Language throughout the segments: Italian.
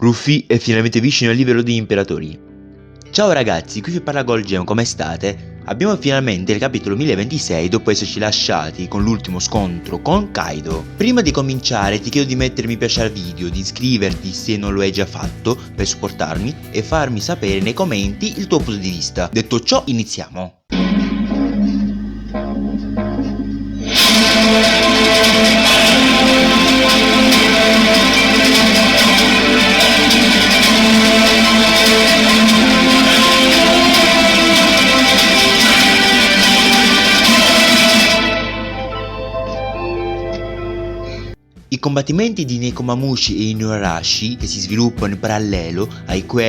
Ruffy è finalmente vicino al livello degli imperatori. Ciao ragazzi, qui vi parla Goldgem, come state? Abbiamo finalmente il capitolo 1026 dopo esserci lasciati con l'ultimo scontro con Kaido. Prima di cominciare ti chiedo di mettere mi piace al video, di iscriverti se non lo hai già fatto per supportarmi e farmi sapere nei commenti il tuo punto di vista. Detto ciò, iniziamo. I combattimenti di Nekomamushi e Inuarashi, che si sviluppano in parallelo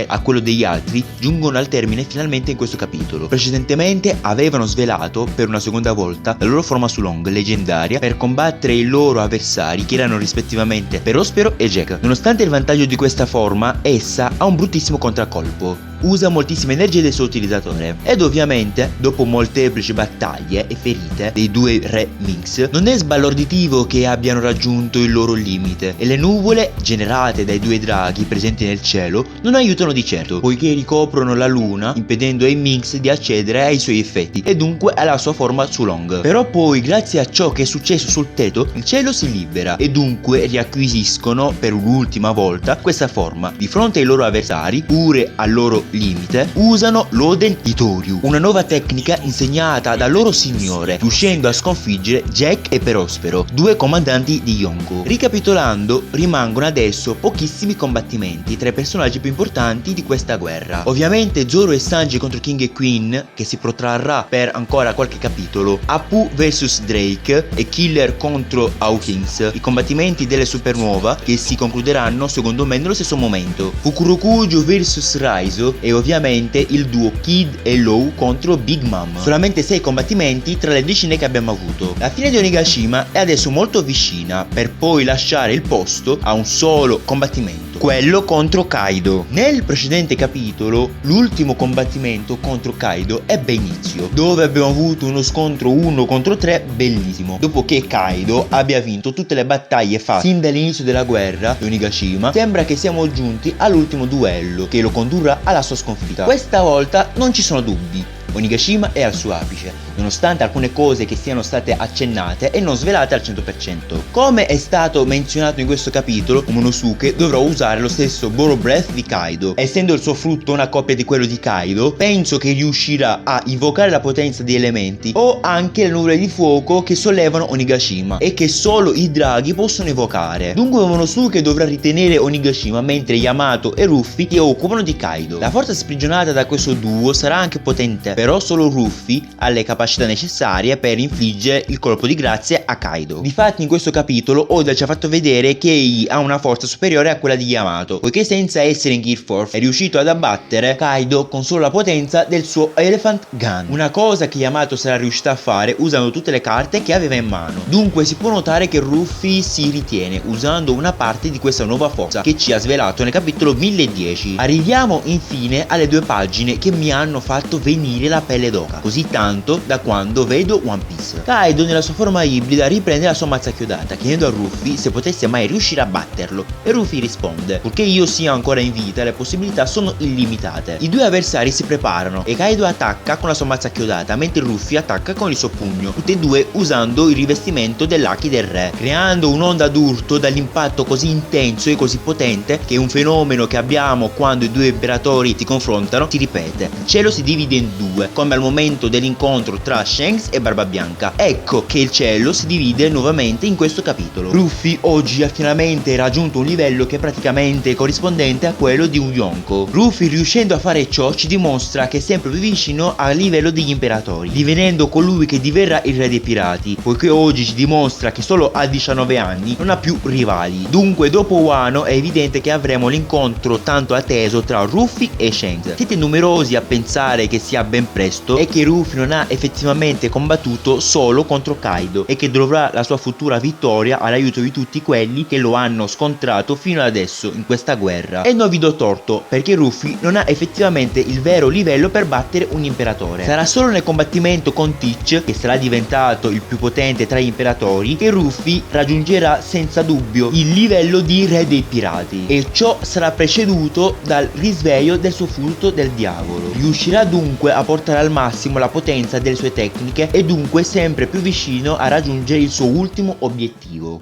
a quello degli altri, giungono al termine finalmente in questo capitolo. Precedentemente avevano svelato per una seconda volta la loro forma Sulong leggendaria per combattere i loro avversari, che erano rispettivamente Perospero e Jack. Nonostante il vantaggio di questa forma, essa ha un bruttissimo contraccolpo. Usa moltissime energie del suo utilizzatore ed ovviamente dopo molteplici battaglie e ferite dei due re Minx non è sbalorditivo che abbiano raggiunto il loro limite e le nuvole generate dai due draghi presenti nel cielo non aiutano di certo, poiché ricoprono la luna impedendo ai Minx di accedere ai suoi effetti e dunque alla sua forma Sulong. Però poi grazie a ciò che è successo sul tetto il cielo si libera e dunque riacquisiscono per un'ultima volta questa forma. Di fronte ai loro avversari, pure al loro limite, usano l'Oden Itoryu, una nuova tecnica insegnata dal loro signore, riuscendo a sconfiggere Jack e Perospero, due comandanti di Yonko. Ricapitolando, rimangono adesso pochissimi combattimenti tra i personaggi più importanti di questa guerra. Ovviamente Zoro e Sanji contro King e Queen, che si protrarrà per ancora qualche capitolo, Apu vs Drake e Killer contro Hawkins, i combattimenti delle supernova che si concluderanno secondo me nello stesso momento, Fukurokujo vs Raizo e ovviamente il duo Kid e Law contro Big Mom. Solamente 6 combattimenti tra le decine che abbiamo avuto. La fine di Onigashima è adesso molto vicina per poi lasciare il posto a un solo combattimento, quello contro Kaido. Nel precedente capitolo l'ultimo combattimento contro Kaido ebbe inizio, dove abbiamo avuto uno scontro 1 contro 3 bellissimo, dopo che Kaido abbia vinto tutte le battaglie fatte sin dall'inizio della guerra di Onigashima. Sembra che siamo giunti all'ultimo duello che lo condurrà alla sua sconfitta. Questa volta non ci sono dubbi, Onigashima è al suo apice, nonostante alcune cose che siano state accennate e non svelate al 100%. Come è stato menzionato in questo capitolo, Momonosuke dovrà usare lo stesso Boro Breath di Kaido. Essendo il suo frutto una copia di quello di Kaido, penso che riuscirà a invocare la potenza di elementi o anche le nuvole di fuoco che sollevano Onigashima e che solo i draghi possono evocare. Dunque Momonosuke dovrà ritenere Onigashima mentre Yamato e Ruffy si occupano di Kaido. La forza sprigionata da questo duo sarà anche potente, però solo Ruffy ha le capacità necessarie per infliggere il colpo di grazia a Kaido. Difatti in questo capitolo Oda ci ha fatto vedere che egli ha una forza superiore a quella di Yamato, poiché senza essere in Gear Force è riuscito ad abbattere Kaido con solo la potenza del suo Elephant Gun, una cosa che Yamato sarà riuscito a fare usando tutte le carte che aveva in mano. Dunque si può notare che Ruffy si ritiene usando una parte di questa nuova forza che ci ha svelato nel capitolo 1010. Arriviamo infine alle due pagine che mi hanno fatto venire la pelle d'oca, così tanto da quando vedo One Piece. Kaido nella sua forma ibrida riprende la sua mazza chiodata, chiedendo a Ruffy se potesse mai riuscire a batterlo, e Ruffy risponde: purché io sia ancora in vita le possibilità sono illimitate. I due avversari si preparano e Kaido attacca con la sua mazza chiodata mentre Ruffy attacca con il suo pugno, tutti e due usando il rivestimento dell'Haki del re, creando un'onda d'urto dall'impatto così intenso e così potente che è un fenomeno che abbiamo quando i due imperatori si confrontano si ripete. Il cielo si divide in due, come al momento dell'incontro tra Shanks e Barbabianca. Ecco che il cielo si divide nuovamente in questo capitolo. Ruffy oggi ha finalmente raggiunto un livello che è praticamente corrispondente a quello di un Yonko. Ruffy, riuscendo a fare ciò, ci dimostra che è sempre più vicino al livello degli imperatori, divenendo colui che diverrà il re dei pirati, poiché oggi ci dimostra che solo a 19 anni non ha più rivali. Dunque dopo Wano è evidente che avremo l'incontro tanto atteso tra Ruffy e Shanks. Siete numerosi a pensare che sia ben presto è che Ruffy non ha effettivamente combattuto solo contro Kaido e che dovrà la sua futura vittoria all'aiuto di tutti quelli che lo hanno scontrato fino adesso in questa guerra. E non vi do torto, perché Ruffy non ha effettivamente il vero livello per battere un imperatore. Sarà solo nel combattimento con Teach, che sarà diventato il più potente tra gli imperatori, che Ruffy raggiungerà senza dubbio il livello di re dei pirati, e ciò sarà preceduto dal risveglio del suo furto del diavolo. Riuscirà dunque a portare al massimo la potenza delle sue tecniche e dunque sempre più vicino a raggiungere il suo ultimo obiettivo.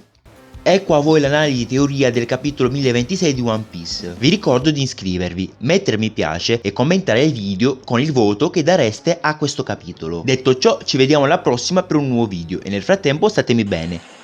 Ecco a voi l'analisi teoria del capitolo 1026 di One Piece. Vi ricordo di iscrivervi, mettere mi piace e commentare il video con il voto che dareste a questo capitolo. Detto ciò, ci vediamo alla prossima per un nuovo video e nel frattempo statemi bene.